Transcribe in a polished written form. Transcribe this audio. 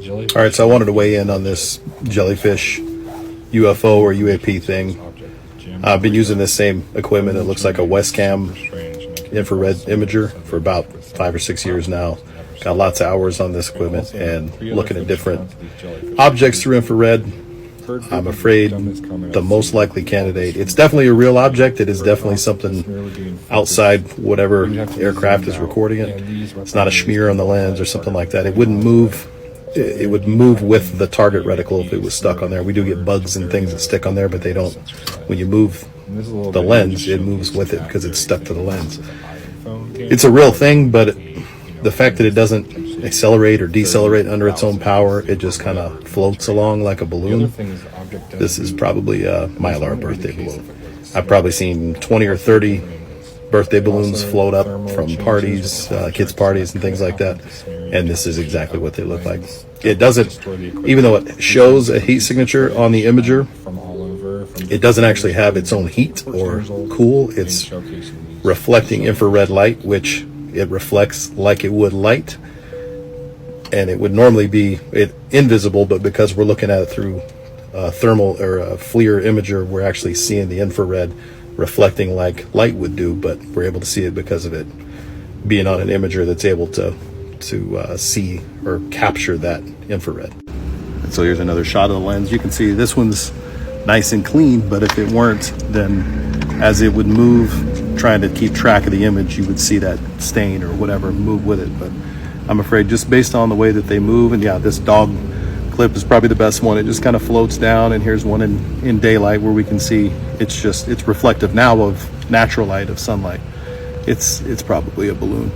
All right, so I wanted to weigh in on this jellyfish UFO or UAP thing. I've been using this same equipment. It looks like a Westcam infrared imager for about 5 or 6 years now. Got lots of hours on this equipment and looking at different objects through infrared. I'm afraid the most likely candidate, it's definitely a real object. It is definitely something outside whatever aircraft is recording it. It's not a smear on the lens or something like that. It wouldn't move. It would move with the target reticle if it was stuck on there. We do get bugs and things that stick on there, but they don't. When you move the lens, it moves with it because it's stuck to the lens. It's a real thing, but the fact that it doesn't accelerate or decelerate under its own power, it just kind of floats along like a balloon. This is probably a Mylar birthday balloon. I've probably seen 20 or 30 birthday balloons float up from parties, kids' parties and things like that, and this is exactly what they look like. It doesn't, even though it shows a heat signature on the imager, it doesn't actually have its own heat or cool. It's reflecting infrared light, which it reflects like it would light, and it would normally be invisible, but because we're looking at it through a thermal or a FLIR imager, we're actually seeing the infrared reflecting like light would do, but we're able to see it because of it being on an imager that's able to see or capture that infrared. And so here's another shot of the lens. You can see this one's nice and clean, but if it weren't, then as it would move, trying to keep track of the image, you would see that stain or whatever move with it. But I'm afraid just based on the way that they move, and yeah, this dog clip is probably the best one. It just kind of floats down, and here's one in daylight where we can see it's reflective now of natural light, of sunlight. It's probably a balloon.